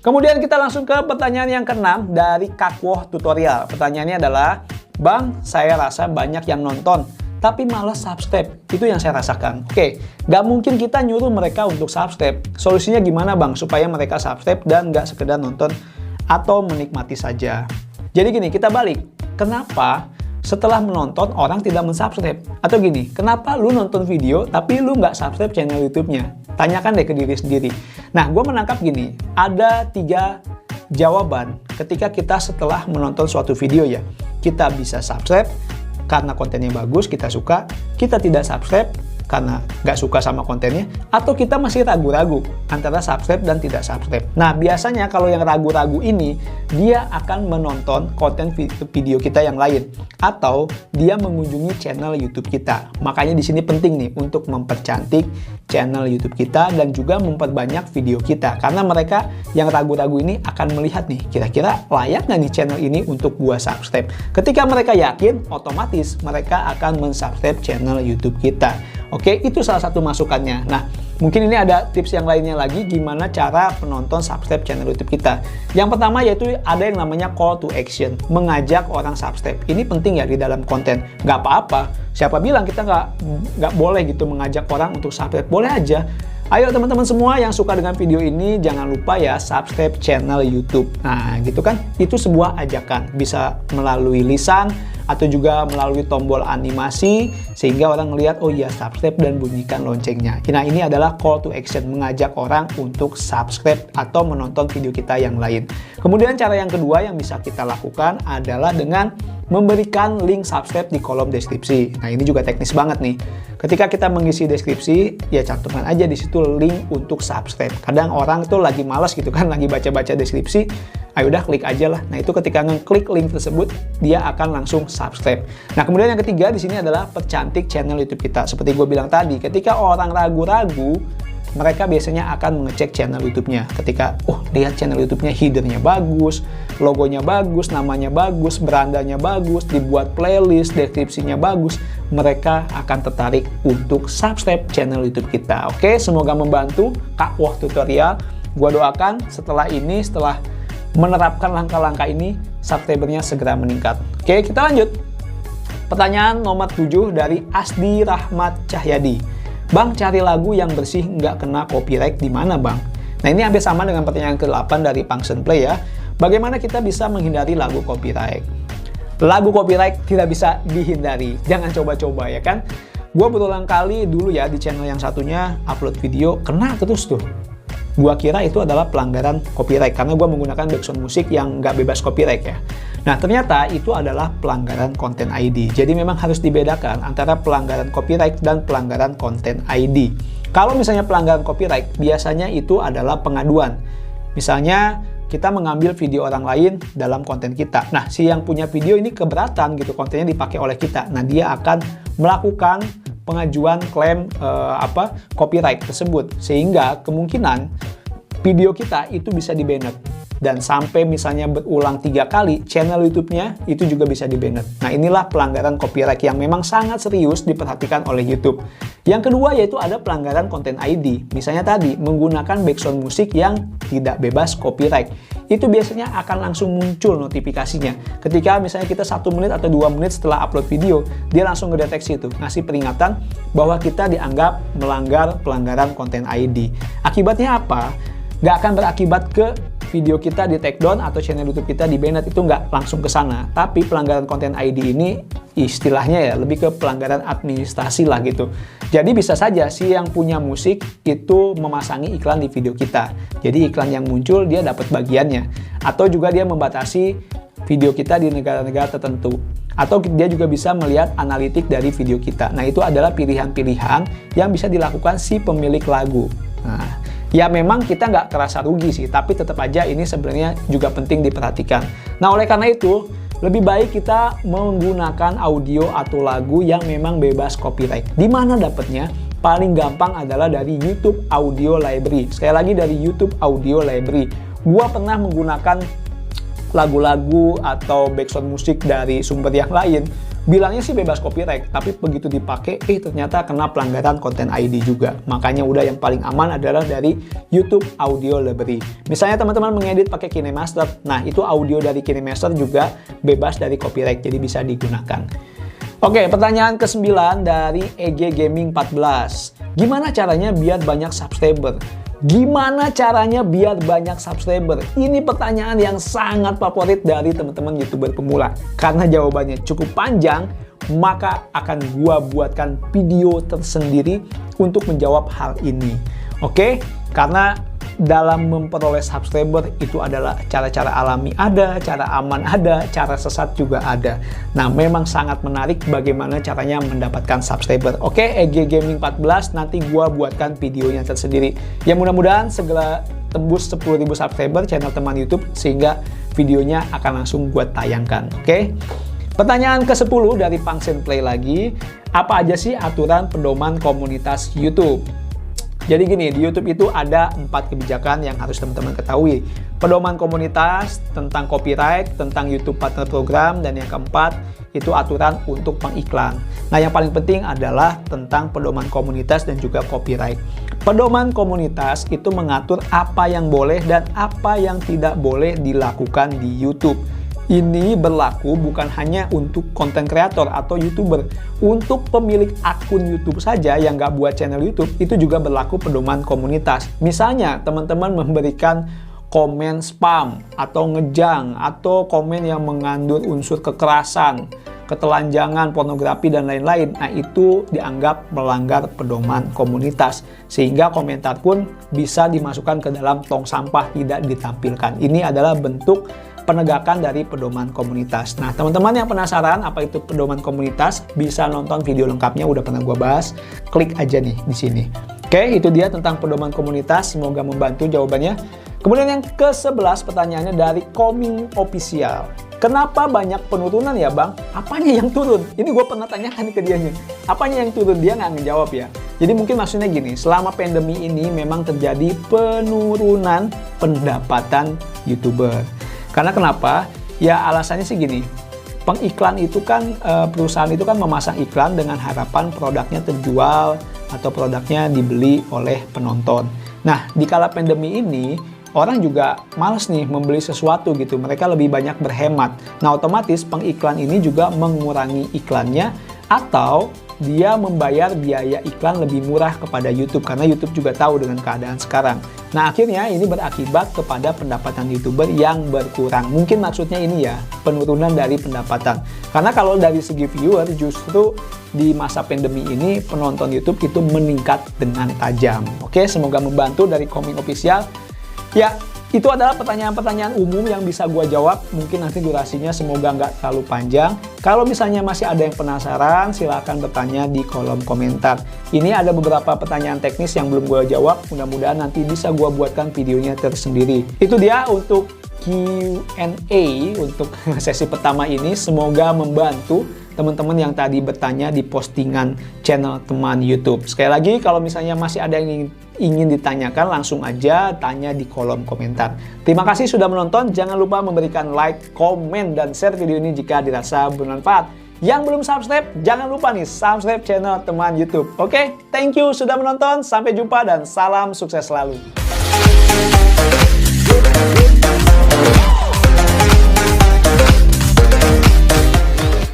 Kemudian kita langsung ke pertanyaan yang keenam dari Kakwoh Tutorial. Pertanyaannya adalah, Bang, saya rasa banyak yang nonton, tapi malas subscribe. Itu yang saya rasakan. Oke, nggak mungkin kita nyuruh mereka untuk subscribe. Solusinya gimana, Bang, supaya mereka subscribe dan nggak sekedar nonton atau menikmati saja? Jadi gini, kita balik. Kenapa setelah menonton orang tidak mensubscribe? Atau gini, kenapa lu nonton video tapi lu nggak subscribe channel YouTube-nya? Tanyakan deh ke diri sendiri. Nah, gue menangkap gini, ada 3 jawaban ketika kita setelah menonton suatu video ya. Kita bisa subscribe karena kontennya bagus, kita suka. Kita tidak subscribe karena nggak suka sama kontennya, atau kita masih ragu-ragu antara subscribe dan tidak subscribe. Nah, biasanya kalau yang ragu-ragu ini, dia akan menonton konten video kita yang lain, atau dia mengunjungi channel YouTube kita. Makanya di sini penting nih untuk mempercantik channel YouTube kita dan juga memperbanyak video kita. Karena mereka yang ragu-ragu ini akan melihat nih, kira-kira layak nggak nih channel ini untuk gua subscribe. Ketika mereka yakin, otomatis mereka akan mensubscribe channel YouTube kita. Oke, itu salah satu masukannya. Nah, mungkin ini ada tips yang lainnya lagi gimana cara penonton subscribe channel YouTube kita. Yang pertama yaitu ada yang namanya call to action, mengajak orang subscribe. Ini penting ya di dalam konten. Nggak apa-apa, siapa bilang kita nggak boleh gitu mengajak orang untuk subscribe? Boleh aja. Ayo teman-teman semua yang suka dengan video ini, jangan lupa ya subscribe channel YouTube. Nah, gitu kan? Itu sebuah ajakan. Bisa melalui lisan, atau juga melalui tombol animasi, sehingga orang melihat, oh iya, subscribe dan bunyikan loncengnya. Nah, ini adalah call to action, mengajak orang untuk subscribe atau menonton video kita yang lain. Kemudian cara yang kedua yang bisa kita lakukan adalah dengan memberikan link subscribe di kolom deskripsi. Nah, ini juga teknis banget nih. Ketika kita mengisi deskripsi, ya cantumkan aja di situ link untuk subscribe. Kadang orang tuh lagi malas gitu kan, lagi baca-baca deskripsi, ayo udah klik aja lah. Nah, itu ketika ngeklik link tersebut, dia akan langsung subscribe. Nah, kemudian yang ketiga di sini adalah percantik channel YouTube kita. Seperti gue bilang tadi, ketika orang ragu-ragu, mereka biasanya akan mengecek channel YouTube-nya. Ketika, lihat channel YouTube-nya, header-nya bagus, logonya bagus, namanya bagus, berandanya bagus, dibuat playlist, deskripsinya bagus, mereka akan tertarik untuk subscribe channel YouTube kita. Oke, semoga membantu Kakwoh Tutorial. Gua doakan setelah menerapkan langkah-langkah ini, subscribernya segera meningkat. Oke, kita lanjut. Pertanyaan nomor 7 dari Asdi Rahmat Cahyadi. Bang, cari lagu yang bersih nggak kena copyright di mana, Bang? Nah, ini hampir sama dengan pertanyaan ke-8 dari Function Play ya. Bagaimana kita bisa menghindari lagu copyright? Lagu copyright tidak bisa dihindari. Jangan coba-coba ya kan? Gua berulang kali dulu ya di channel yang satunya upload video, kena terus tuh. Gua kira itu adalah pelanggaran copyright karena gua menggunakan background musik yang nggak bebas copyright ya. Nah, ternyata itu adalah pelanggaran konten ID. Jadi memang harus dibedakan antara pelanggaran copyright dan pelanggaran konten ID. Kalau misalnya pelanggaran copyright, biasanya itu adalah pengaduan. Misalnya kita mengambil video orang lain dalam konten kita. Nah, si yang punya video ini keberatan gitu, kontennya dipakai oleh kita. Nah, dia akan melakukan pengajuan klaim copyright tersebut, sehingga kemungkinan video kita itu bisa di-banned. Dan sampai misalnya berulang 3 kali, channel YouTube-nya itu juga bisa di-banned. Nah, inilah pelanggaran copyright yang memang sangat serius diperhatikan oleh YouTube. Yang kedua yaitu ada pelanggaran konten ID. Misalnya tadi, menggunakan background musik yang tidak bebas copyright. Itu biasanya akan langsung muncul notifikasinya. Ketika misalnya kita 1 menit atau 2 menit setelah upload video, dia langsung ngedeteksi itu, ngasih peringatan bahwa kita dianggap melanggar pelanggaran konten ID. Akibatnya apa? Nggak akan berakibat ke video kita di take down atau channel YouTube kita di banned, itu nggak langsung ke sana. Tapi pelanggaran konten ID ini istilahnya ya lebih ke pelanggaran administrasi lah gitu. Jadi bisa saja si yang punya musik itu memasangi iklan di video kita. Jadi iklan yang muncul dia dapat bagiannya. Atau juga dia membatasi video kita di negara-negara tertentu. Atau dia juga bisa melihat analitik dari video kita. Nah, itu adalah pilihan-pilihan yang bisa dilakukan si pemilik lagu. Nah, ya memang kita nggak kerasa rugi sih, tapi tetap aja ini sebenarnya juga penting diperhatikan. Nah, oleh karena itu, lebih baik kita menggunakan audio atau lagu yang memang bebas copyright. Di mana dapatnya? Paling gampang adalah dari YouTube Audio Library. Sekali lagi dari YouTube Audio Library. Gua pernah menggunakan lagu-lagu atau background musik dari sumber yang lain. Bilangnya sih bebas copyright, tapi begitu dipakai, ternyata kena pelanggaran konten ID juga. Makanya udah yang paling aman adalah dari YouTube Audio Library. Misalnya teman-teman mengedit pakai KineMaster, nah itu audio dari KineMaster juga bebas dari copyright, jadi bisa digunakan. Oke, pertanyaan ke-9 dari EG Gaming 14. Gimana caranya biar banyak subscriber? Gimana caranya biar banyak subscriber? Ini pertanyaan yang sangat favorit dari teman-teman YouTuber pemula. Karena jawabannya cukup panjang, maka akan gua buatkan video tersendiri untuk menjawab hal ini. Oke? Karena dalam memperoleh subscriber itu adalah cara-cara alami ada, cara aman ada, cara sesat juga ada. Nah, memang sangat menarik bagaimana caranya mendapatkan subscriber. Oke, EG Gaming 14 nanti gua buatkan videonya tersendiri. Ya mudah-mudahan segera tembus 10.000 subscriber channel teman YouTube sehingga videonya akan langsung gua tayangkan. Oke. Pertanyaan ke-10 dari Pangsen Play lagi. Apa aja sih aturan pedoman komunitas YouTube? Jadi gini, di YouTube itu ada 4 kebijakan yang harus teman-teman ketahui. Pedoman komunitas, tentang copyright, tentang YouTube Partner Program, dan yang keempat, itu aturan untuk pengiklan. Nah, yang paling penting adalah tentang pedoman komunitas dan juga copyright. Pedoman komunitas itu mengatur apa yang boleh dan apa yang tidak boleh dilakukan di YouTube. Ini berlaku bukan hanya untuk konten kreator atau YouTuber. Untuk pemilik akun YouTube saja yang nggak buat channel YouTube, itu juga berlaku pedoman komunitas. Misalnya, teman-teman memberikan komen spam, atau ngejang, atau komen yang mengandung unsur kekerasan, ketelanjangan, pornografi, dan lain-lain. Nah, itu dianggap melanggar pedoman komunitas. Sehingga komentar pun bisa dimasukkan ke dalam tong sampah, tidak ditampilkan. Ini adalah bentuk penegakan dari pedoman komunitas. Nah, teman-teman yang penasaran apa itu pedoman komunitas, bisa nonton video lengkapnya, udah pernah gua bahas. Klik aja nih di sini. Oke, itu dia tentang pedoman komunitas. Semoga membantu jawabannya. Kemudian yang ke-11 pertanyaannya dari Coming Official. Kenapa banyak penurunan ya bang? Apanya yang turun? Ini gue pernah tanyakan ke dianya. Apanya yang turun? Dia nggak ngejawab ya. Jadi mungkin maksudnya gini, selama pandemi ini memang terjadi penurunan pendapatan YouTuber. Karena kenapa? Ya alasannya sih gini, pengiklan itu kan, perusahaan itu kan memasang iklan dengan harapan produknya terjual atau produknya dibeli oleh penonton. Nah, di kala pandemi ini, orang juga males nih membeli sesuatu gitu, mereka lebih banyak berhemat. Nah, otomatis pengiklan ini juga mengurangi iklannya atau dia membayar biaya iklan lebih murah kepada YouTube karena YouTube juga tahu dengan keadaan sekarang. Nah, akhirnya ini berakibat kepada pendapatan YouTuber yang berkurang. Mungkin maksudnya ini ya, penurunan dari pendapatan. Karena kalau dari segi viewer, justru di masa pandemi ini penonton YouTube itu meningkat dengan tajam. Oke, semoga membantu dari Coming Official. Ya, itu adalah pertanyaan-pertanyaan umum yang bisa gua jawab. Mungkin nanti durasinya semoga nggak terlalu panjang. Kalau misalnya masih ada yang penasaran, silahkan bertanya di kolom komentar. Ini ada beberapa pertanyaan teknis yang belum gua jawab. Mudah-mudahan nanti bisa gua buatkan videonya tersendiri. Itu dia untuk Q&A untuk sesi pertama ini. Semoga membantu teman-teman yang tadi bertanya di postingan channel teman YouTube. Sekali lagi, kalau misalnya masih ada yang ingin ditanyakan, langsung aja tanya di kolom komentar. Terima kasih sudah menonton. Jangan lupa memberikan like, komen, dan share video ini jika dirasa bermanfaat. Yang belum subscribe, jangan lupa nih subscribe channel teman YouTube. Oke, thank you sudah menonton. Sampai jumpa dan salam sukses selalu.